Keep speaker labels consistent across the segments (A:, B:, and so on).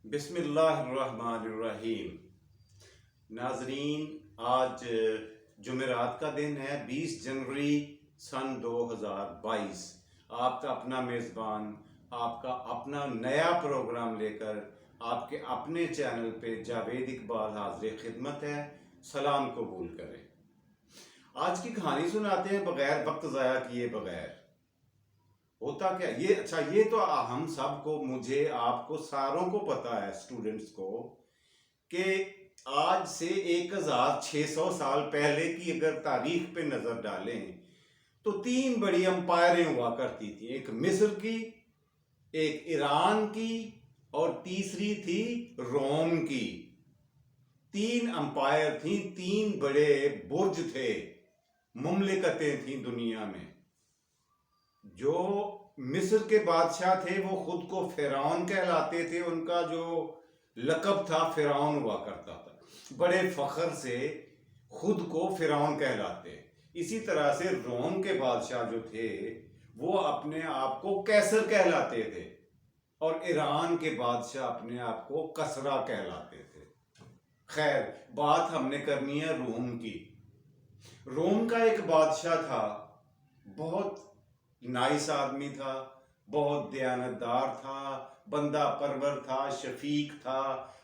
A: بسم اللہ الرحمن الرحیم۔ ناظرین، آج جمعرات کا دن ہے، 20 جنوری سن 2022۔ آپ کا اپنا میزبان آپ کا اپنا نیا پروگرام لے کر آپ کے اپنے چینل پہ جاوید اقبال حاضر خدمت ہے۔ سلام قبول کریں۔ آج کی کہانی سناتے ہیں بغیر وقت ضائع کیے بغیر۔ ہوتا کیا یہ تو ہم سب کو، مجھے، آپ کو، ساروں کو پتا ہے، اسٹوڈنٹس کو، کہ آج سے 1600 سال پہلے کی اگر تاریخ پہ نظر ڈالیں تو 3 بڑی امپائریں ہوا کرتی تھیں۔ ایک مصر کی، ایک ایران کی، اور تیسری تھی روم کی۔ 3 امپائر تھیں، 3 بڑے برج تھے، مملکتیں تھیں دنیا میں۔ جو مصر کے بادشاہ تھے وہ خود کو فرعون کہلاتے تھے، ان کا جو لقب تھا فرعون ہوا کرتا تھا، بڑے فخر سے خود کو فرعون کہلاتے۔ اسی طرح سے روم کے بادشاہ جو تھے وہ اپنے آپ کو کیسر کہلاتے تھے، اور ایران کے بادشاہ اپنے آپ کو کسرا کہلاتے تھے۔ خیر، بات ہم نے کرنی ہے روم کی۔ روم کا ایک بادشاہ تھا، بہت نائس آدمی تھا، بہت دیانتدار تھا، بندہ پرور تھا، شفیق تھا،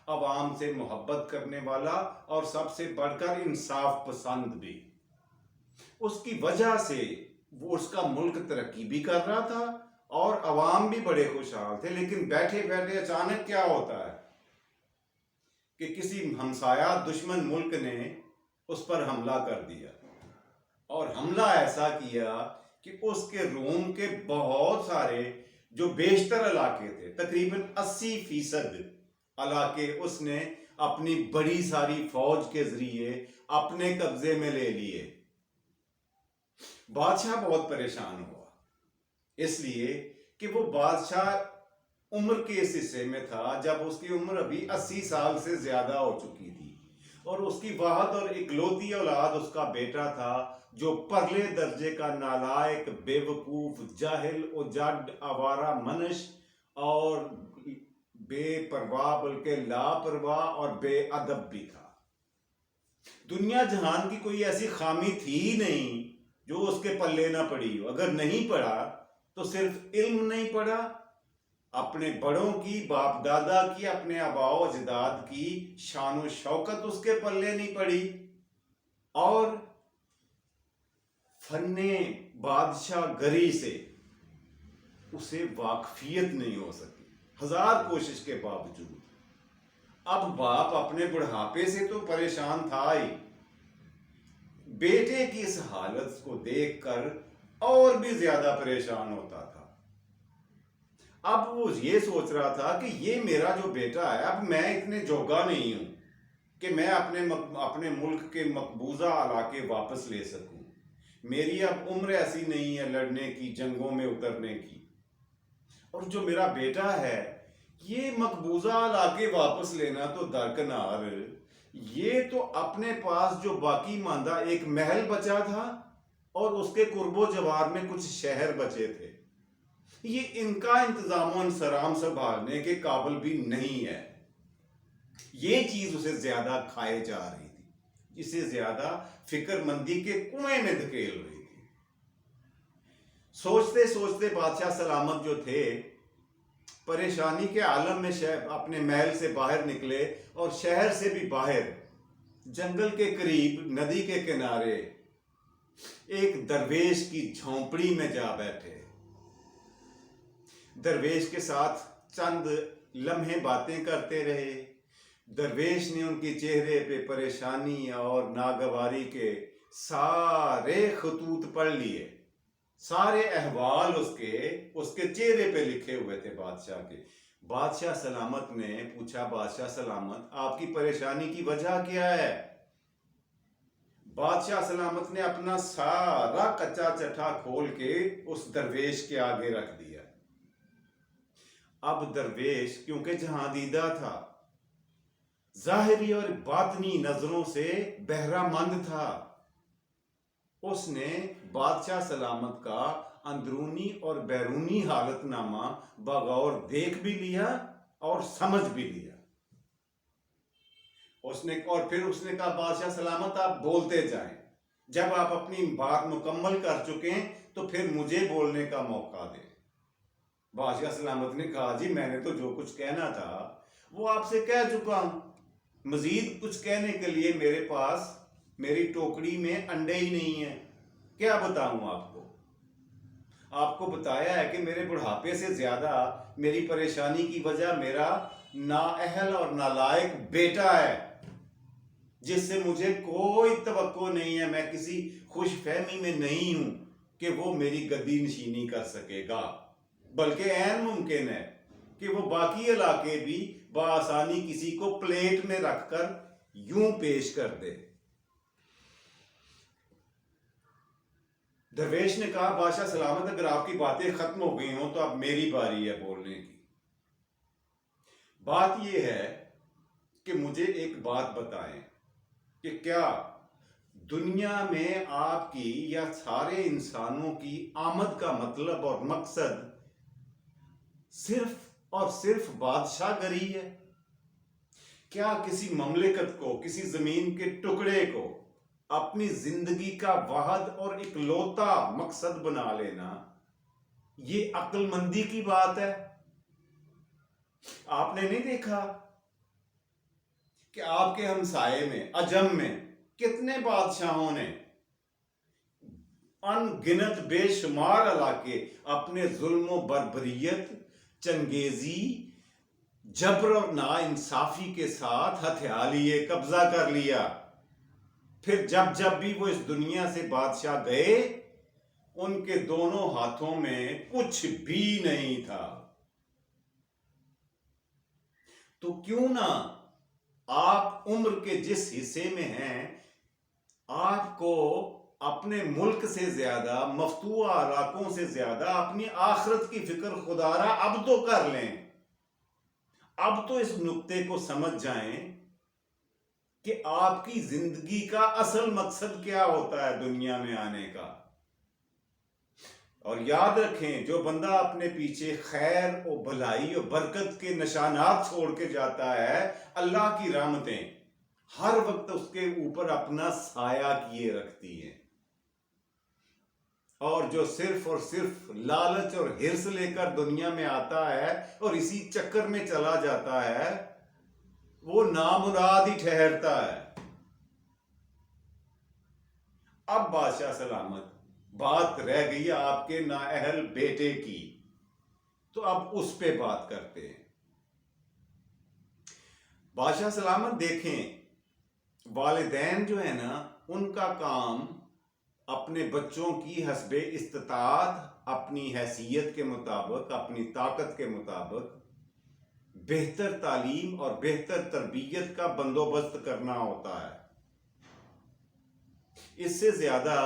A: عوام سے محبت کرنے والا، اور سب سے بڑھ کر انصاف پسند بھی۔ اس کی وجہ سے وہ اس کا ملک ترقی بھی کر رہا تھا اور عوام بھی بڑے خوشحال تھے۔ لیکن بیٹھے بیٹھے اچانک کیا ہوتا ہے کہ کسی ہمسایہ دشمن ملک نے اس پر حملہ کر دیا، اور حملہ ایسا کیا کہ اس کے روم کے بہت سارے جو بیشتر علاقے تھے، تقریباً 80% علاقے اس نے اپنی بڑی ساری فوج کے ذریعے اپنے قبضے میں لے لیے۔ بادشاہ بہت پریشان ہوا، اس لیے کہ وہ بادشاہ عمر کے اس حصے میں تھا جب اس کی عمر ابھی 80 سال سے زیادہ ہو چکی تھی، اور اس کی واحد اور اکلوتی اولاد اس کا بیٹا تھا، جو پرلے درجے کا نالائق، بے وقوف، جاہل، اجڈ، آوارہ منش اور بے پرواہ بلکہ لاپرواہ اور بے ادب بھی تھا۔ دنیا جہان کی کوئی ایسی خامی تھی ہی نہیں جو اس کے پلے نہ پڑی ہو۔ اگر نہیں پڑھا تو صرف علم نہیں پڑھا، اپنے بڑوں کی، باپ دادا کی، اپنے آباء و اجداد کی شان و شوکت اس کے پلے نہیں پڑی، اور فن بادشاہ گری سے اسے واقفیت نہیں ہو سکی، 1000 کوشش کے باوجود۔ اب باپ اپنے بڑھاپے سے تو پریشان تھا ہی، بیٹے کی اس حالت کو دیکھ کر اور بھی زیادہ پریشان ہوتا تھا۔ اب وہ یہ سوچ رہا تھا کہ یہ میرا جو بیٹا ہے، اب میں اتنے جوگا نہیں ہوں کہ میں اپنے ملک کے مقبوضہ علاقے واپس لے سکوں۔ میری اب عمر ایسی نہیں ہے لڑنے کی، جنگوں میں اترنے کی، اور جو میرا بیٹا ہے یہ مقبوضہ علاقے واپس لینا تو درکنار، یہ تو اپنے پاس جو باقی ماندہ ایک محل بچا تھا اور اس کے قرب و جوار میں کچھ شہر بچے تھے، یہ ان کا انتظام و انصرام سنبھالنے کے قابل بھی نہیں ہے۔ یہ چیز اسے زیادہ کھائے جا رہی تھی، اسے زیادہ فکر مندی کے کنویں میں دھکیل رہی تھی۔ سوچتے سوچتے بادشاہ سلامت جو تھے پریشانی کے عالم میں اپنے محل سے باہر نکلے، اور شہر سے بھی باہر جنگل کے قریب ندی کے کنارے ایک درویش کی جھونپڑی میں جا بیٹھے۔ درویش کے ساتھ چند لمحے باتیں کرتے رہے۔ درویش نے ان کے چہرے پہ پریشانی اور ناگواری کے سارے خطوط پڑھ لیے، سارے احوال اس کے چہرے پہ لکھے ہوئے تھے بادشاہ کے۔ بادشاہ سلامت نے پوچھا، بادشاہ سلامت آپ کی پریشانی کی وجہ کیا ہے؟ بادشاہ سلامت نے اپنا سارا کچا چٹھا کھول کے اس درویش کے آگے رکھ دیا۔ اب درویش کیونکہ جہاں دیدہ تھا، ظاہری اور باطنی نظروں سے بہرہ مند تھا، اس نے بادشاہ سلامت کا اندرونی اور بیرونی حالت نامہ بغور دیکھ بھی لیا، اور سمجھ بھی لیا. اور پھر اس نے کہا بادشاہ سلامت آپ بولتے جائیں، جب آپ اپنی بات مکمل کر چکے ہیں تو پھر مجھے بولنے کا موقع دیں. بادشاہ سلامت نے کہا جی میں نے تو جو کچھ کہنا تھا وہ آپ سے کہہ چکا ہوں، مزید کچھ کہنے کے لیے میرے پاس میری ٹوکری میں انڈے ہی نہیں ہیں، کیا بتاؤں آپ کو. آپ کو بتایا ہے کہ میرے بڑھاپے سے زیادہ میری پریشانی کی وجہ میرا نااہل اور نالائق بیٹا ہے، جس سے مجھے کوئی توقع نہیں ہے، میں کسی خوش فہمی میں نہیں ہوں کہ وہ میری گدی نشینی کر سکے گا، بلکہ عین ممکن ہے کہ وہ باقی علاقے بھی بآسانی کسی کو پلیٹ میں رکھ کر یوں پیش کر دے. درویش نے کہا بادشاہ سلامت اگر آپ کی باتیں ختم ہو گئی ہوں تو اب میری باری ہے بولنے کی. بات یہ ہے کہ مجھے ایک بات بتائیں کہ کیا دنیا میں آپ کی یا سارے انسانوں کی آمد کا مطلب اور مقصد صرف اور صرف بادشاہ گری ہے؟ کیا کسی مملکت کو، کسی زمین کے ٹکڑے کو اپنی زندگی کا واحد اور اکلوتا مقصد بنا لینا یہ عقل مندی کی بات ہے؟ آپ نے نہیں دیکھا کہ آپ کے ہمسائے میں عجم میں کتنے بادشاہوں نے ان گنت بے شمار علاقے اپنے ظلم و بربریت، چنگیزی، جبر اور ناانصافی کے ساتھ ہتھیا لیے، قبضہ کر لیا. پھر جب بھی وہ اس دنیا سے بادشاہ گئے ان کے دونوں ہاتھوں میں کچھ بھی نہیں تھا. تو کیوں نہ آپ عمر کے جس حصے میں ہیں آپ کو اپنے ملک سے زیادہ، مفتوحہ علاقوں سے زیادہ اپنی آخرت کی فکر خدارا اب تو کر لیں. اب تو اس نقطے کو سمجھ جائیں کہ آپ کی زندگی کا اصل مقصد کیا ہوتا ہے دنیا میں آنے کا. اور یاد رکھیں جو بندہ اپنے پیچھے خیر و بھلائی و برکت کے نشانات چھوڑ کے جاتا ہے اللہ کی رحمتیں ہر وقت اس کے اوپر اپنا سایہ کیے رکھتی ہیں. اور جو صرف اور صرف لالچ اور ہرس لے کر دنیا میں آتا ہے اور اسی چکر میں چلا جاتا ہے وہ نامراد ہی ٹھہرتا ہے. اب بادشاہ سلامت بات رہ گئی آپ کے نااہل بیٹے کی، تو اب اس پہ بات کرتے ہیں. بادشاہ سلامت دیکھیں والدین جو ہے نا ان کا کام اپنے بچوں کی حسب استطاعت، اپنی حیثیت کے مطابق، اپنی طاقت کے مطابق بہتر تعلیم اور بہتر تربیت کا بندوبست کرنا ہوتا ہے. اس سے زیادہ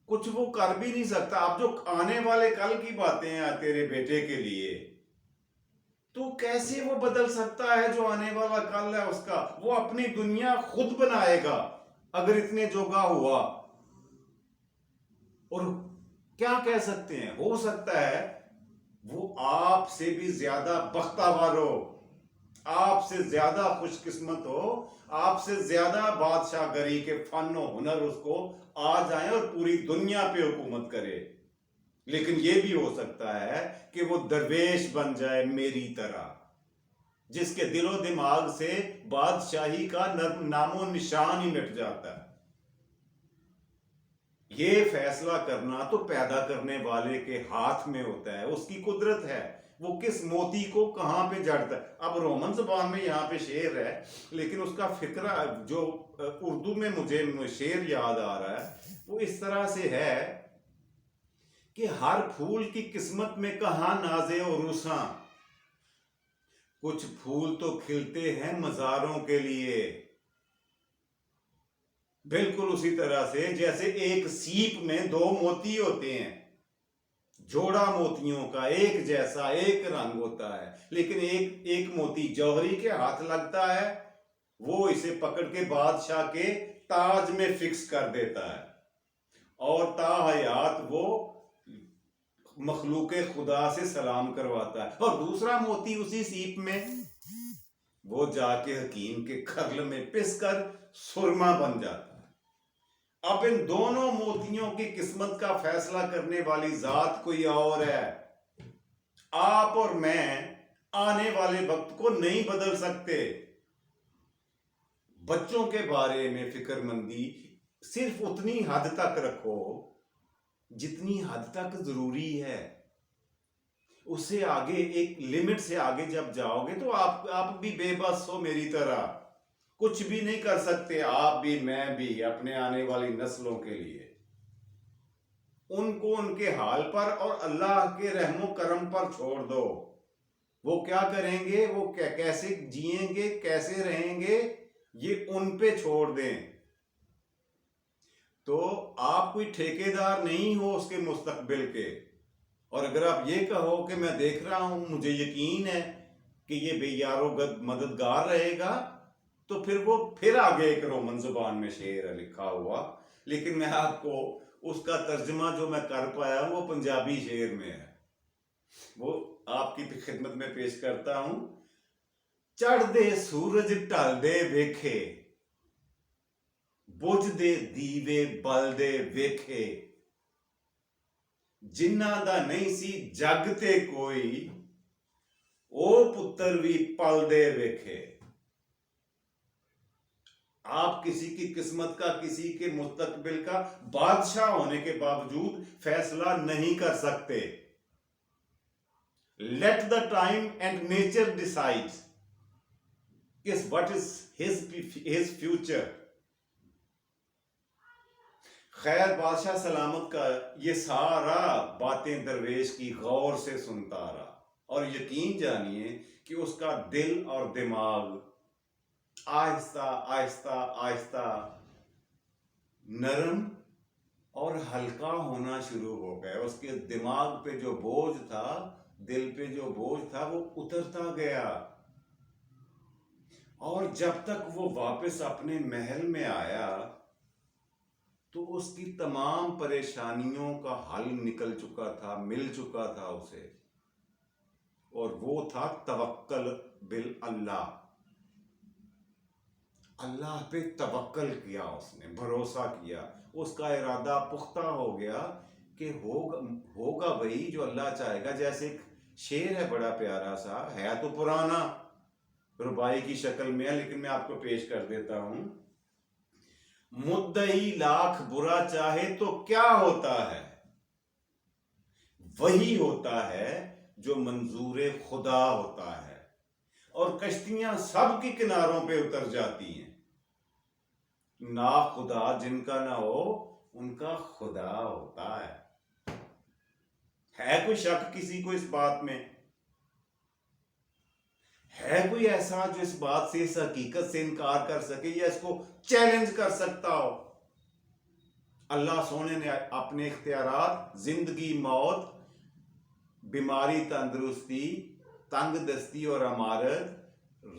A: کچھ وہ کر بھی نہیں سکتا. اب جو آنے والے کل کی باتیں ہیں تیرے بیٹے کے لیے تو کیسے وہ بدل سکتا ہے جو آنے والا کل ہے اس کا؟ وہ اپنی دنیا خود بنائے گا اگر اتنے جوگا ہوا. اور کیا کہہ سکتے ہیں، ہو سکتا ہے وہ آپ سے بھی زیادہ بختور ہو، آپ سے زیادہ خوش قسمت ہو، آپ سے زیادہ بادشاہ گری کے فن و ہنر اس کو آ جائیں اور پوری دنیا پہ حکومت کرے. لیکن یہ بھی ہو سکتا ہے کہ وہ درویش بن جائے میری طرح، جس کے دل و دماغ سے بادشاہی کا نام و نشان ہی مٹ جاتا ہے. یہ فیصلہ کرنا تو پیدا کرنے والے کے ہاتھ میں ہوتا ہے، اس کی قدرت ہے وہ کس موتی کو کہاں پہ جڑتا ہے. اب رومن زبان میں یہاں پہ شعر ہے لیکن اس کا فکرہ جو اردو میں مجھے شعر یاد آ رہا ہے وہ اس طرح سے ہے کہ ہر پھول کی قسمت میں کہاں نازے و روساں، کچھ پھول تو کھلتے ہیں مزاروں کے لیے. بالکل اسی طرح سے جیسے ایک سیپ میں دو موتی ہوتے ہیں، جوڑا موتیوں کا ایک جیسا ایک رنگ ہوتا ہے، لیکن ایک موتی جوہری کے ہاتھ لگتا ہے وہ اسے پکڑ کے بادشاہ کے تاج میں فکس کر دیتا ہے اور تا حیات وہ مخلوق خدا سے سلام کرواتا ہے. اور دوسرا موتی اسی سیپ میں وہ جا کے حکیم کے کھرل میں پس کر سرما بن جاتا ہے۔ اب ان دونوں موتیوں کی قسمت کا فیصلہ کرنے والی ذات کوئی اور ہے۔ آپ اور میں آنے والے وقت کو نہیں بدل سکتے۔ بچوں کے بارے میں فکر مندی صرف اتنی حد تک رکھو جتنی حد تک ضروری ہے۔ اس سے آگے ایک لمٹ سے آگے جب جاؤ گے تو آپ بھی بے بس ہو میری طرح، کچھ بھی نہیں کر سکتے، آپ بھی میں بھی اپنے آنے والی نسلوں کے لیے۔ ان کو ان کے حال پر اور اللہ کے رحم و کرم پر چھوڑ دو۔ وہ کیا کریں گے، وہ کیسے جئیں گے، کیسے رہیں گے، یہ ان پہ چھوڑ دیں۔ تو آپ کوئی ٹھیکیدار نہیں ہو اس کے مستقبل کے۔ اور اگر آپ یہ کہو کہ میں دیکھ رہا ہوں، مجھے یقین ہے کہ یہ بے یار و مددگار رہے گا، تو پھر آگے ایک رومن زبان میں شعر ہے لکھا ہوا، لیکن میں آپ کو اس کا ترجمہ جو میں کر پایا ہوں وہ پنجابی شعر میں ہے، وہ آپ کی خدمت میں پیش کرتا ہوں۔ چڑھ دے سورج ٹل دے ویکھے، بجھ دے دیوے بل دے ویکھے، جنہ دا نہیں سی جگ تے کوئی، او پتر بھی پل دے ویکھے۔ آپ کسی کی قسمت کا، کسی کے مستقبل کا بادشاہ ہونے کے باوجود فیصلہ نہیں کر سکتے۔ Let the time and nature decide what is his future۔ خیر بادشاہ سلامت کا یہ سارا باتیں درویش کی غور سے سنتا رہا، اور یقین جانیے کہ اس کا دل اور دماغ آہستہ آہستہ آہستہ نرم اور ہلکا ہونا شروع ہو گیا۔ اس کے دماغ پہ جو بوجھ تھا، دل پہ جو بوجھ تھا، وہ اترتا گیا۔ اور جب تک وہ واپس اپنے محل میں آیا تو اس کی تمام پریشانیوں کا حل نکل چکا تھا، مل چکا تھا اسے، اور وہ تھا توکل باللہ۔ اللہ پہ توکل کیا، اس نے بھروسہ کیا، اس کا ارادہ پختہ ہو گیا کہ ہوگا وہی جو اللہ چاہے گا۔ جیسے ایک شعر ہے بڑا پیارا سا، ہے تو پرانا، ربائی کی شکل میں ہے، لیکن میں آپ کو پیش کر دیتا ہوں۔ مدعی لاکھ برا چاہے تو کیا ہوتا ہے، وہی ہوتا ہے جو منظور خدا ہوتا ہے، اور کشتیاں سب کی کناروں پہ اتر جاتی ہیں۔ نا خدا جن کا نہ ہو ان کا خدا ہوتا ہے کوئی شک کسی کو اس بات میں؟ ہے کوئی ایسا جو اس بات سے، اس حقیقت سے انکار کر سکے یا اس کو چیلنج کر سکتا ہو؟ اللہ سونے نے اپنے اختیارات، زندگی موت، بیماری تندرستی، تنگ دستی اور امارت،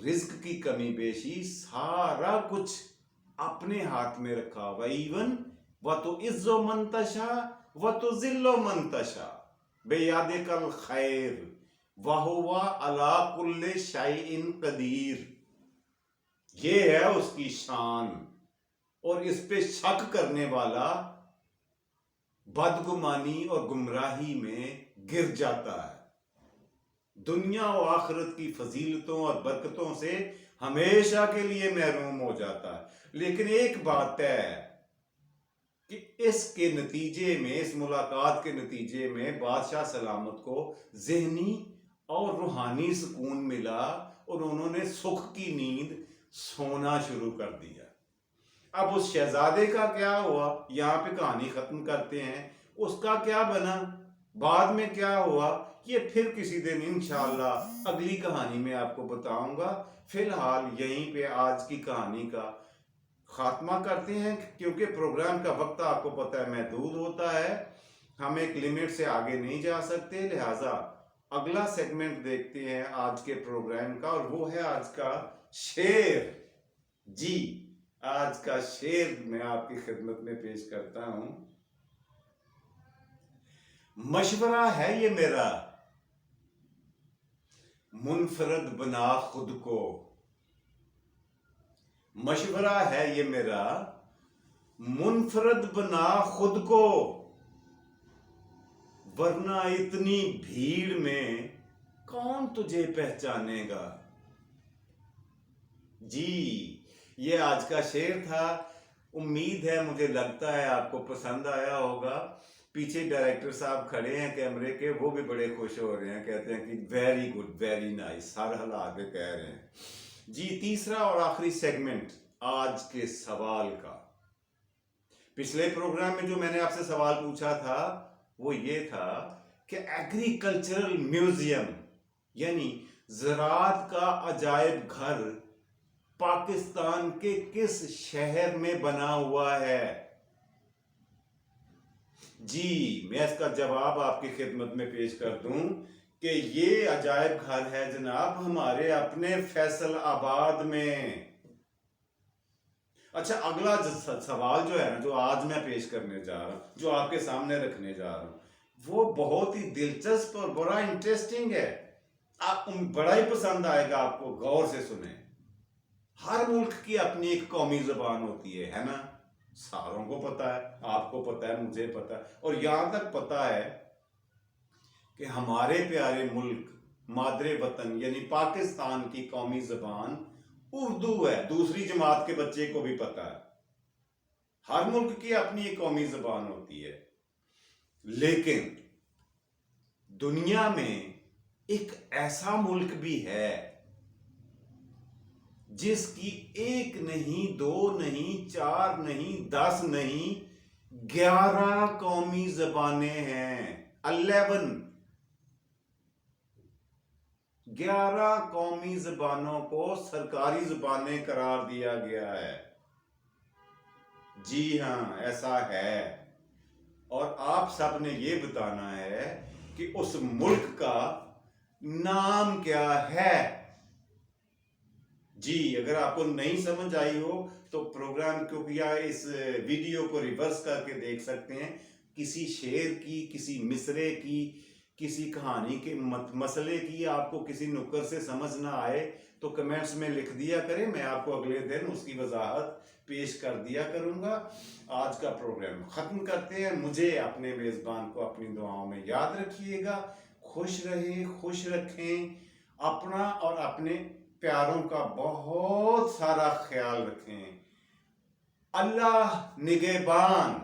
A: رزق کی کمی بیشی، سارا کچھ اپنے ہاتھ میں رکھا ہوا۔ ایون وَتُعِزُّ مَن تَشَاءُ وَتُذِلُّ مَن تَشَاءُ بِیَدِکَ الْخَیرُ وَهُوَ عَلیٰ کُلِّ شَیْءٍ قدیر۔ یہ ہے اس کی شان، اور اس پہ شک کرنے والا بدگمانی اور گمراہی میں گر جاتا ہے، دنیا و آخرت کی فضیلتوں اور برکتوں سے ہمیشہ کے لیے محروم ہو جاتا ہے۔ لیکن ایک بات طے ہے کہ اس کے نتیجے میں، اس ملاقات کے نتیجے میں بادشاہ سلامت کو ذہنی اور روحانی سکون ملا، اور انہوں نے سکھ کی نیند سونا شروع کر دیا۔ اب اس شہزادے کا کیا ہوا، یہاں پہ کہانی ختم کرتے ہیں۔ اس کا کیا بنا، بعد میں کیا ہوا، یہ پھر کسی دن انشاءاللہ اگلی کہانی میں آپ کو بتاؤں گا۔ فی الحال یہیں پہ آج کی کہانی کا خاتمہ کرتے ہیں، کیونکہ پروگرام کا وقت آپ کو پتہ ہے محدود ہوتا ہے، ہم ایک لمٹ سے آگے نہیں جا سکتے، لہٰذا اگلا سیگمنٹ دیکھتے ہیں آج کے پروگرام کا، اور وہ ہے آج کا شعر۔ جی آج کا شعر میں آپ کی خدمت میں پیش کرتا ہوں۔ مشورہ ہے یہ میرا، منفرد بنا خود کو، مشورہ ہے یہ میرا، منفرد بنا خود کو، ورنہ اتنی بھیڑ میں کون تجھے پہچانے گا۔ جی یہ آج کا شعر تھا، امید ہے مجھے لگتا ہے آپ کو پسند آیا ہوگا۔ پیچھے ڈائریکٹر صاحب کھڑے ہیں کیمرے کے، وہ بھی بڑے خوش ہو رہے ہیں، کہتے ہیں کہ ویری گڈ، ویری نائس، ہر حال آگے کہہ رہے ہیں۔ جی تیسرا اور آخری سیگمنٹ آج کے سوال کا۔ پچھلے پروگرام میں جو میں نے آپ سے سوال پوچھا تھا وہ یہ تھا کہ ایگریکلچرل میوزیم یعنی زراعت کا عجائب گھر پاکستان کے کس شہر میں بنا ہوا ہے؟ جی میں اس کا جواب آپ کی خدمت میں پیش کر دوں کہ یہ عجائب گھر ہے جناب ہمارے اپنے فیصل آباد میں۔ اچھا اگلا سوال جو ہے نا، جو آج میں پیش کرنے جا رہا ہوں، جو آپ کے سامنے رکھنے جا رہا ہوں، وہ بہت ہی دلچسپ اور بڑا انٹرسٹنگ ہے، بڑا ہی پسند آئے گا آپ کو، غور سے سنیں۔ ہر ملک کی اپنی ایک قومی زبان ہوتی ہے نا، ساروں کو پتا ہے، آپ کو پتا ہے، مجھے پتا ہے، اور یہاں تک پتا ہے کہ ہمارے پیارے ملک مادر وطن یعنی پاکستان کی قومی زبان اردو ہے، دوسری جماعت کے بچے کو بھی پتا ہے۔ ہر ملک کی اپنی ایک قومی زبان ہوتی ہے، لیکن دنیا میں ایک ایسا ملک بھی ہے جس کی ایک نہیں، دو نہیں، چار نہیں، 10 نہیں، 11 قومی زبانیں ہیں۔ 11 قومی زبانوں کو سرکاری زبانیں قرار دیا گیا ہے۔ جی ہاں ایسا ہے، اور آپ سب نے یہ بتانا ہے کہ اس ملک کا نام کیا ہے۔ جی اگر آپ کو نہیں سمجھ آئی ہو تو پروگرام کو یا اس ویڈیو کو ریورس کر کے دیکھ سکتے ہیں۔ کسی شعر کی، کسی مصرے کی، کسی کہانی کے مسئلے کی آپ کو کسی نکر سے سمجھ نہ آئے تو کمنٹس میں لکھ دیا کریں، میں آپ کو اگلے دن اس کی وضاحت پیش کر دیا کروں گا۔ آج کا پروگرام ختم کرتے ہیں، مجھے اپنے میزبان کو اپنی دعاؤں میں یاد رکھیے گا، خوش رہیں، خوش رکھیں، اپنا اور اپنے پیاروں کا بہت سارا خیال رکھیں۔ اللہ نگہبان۔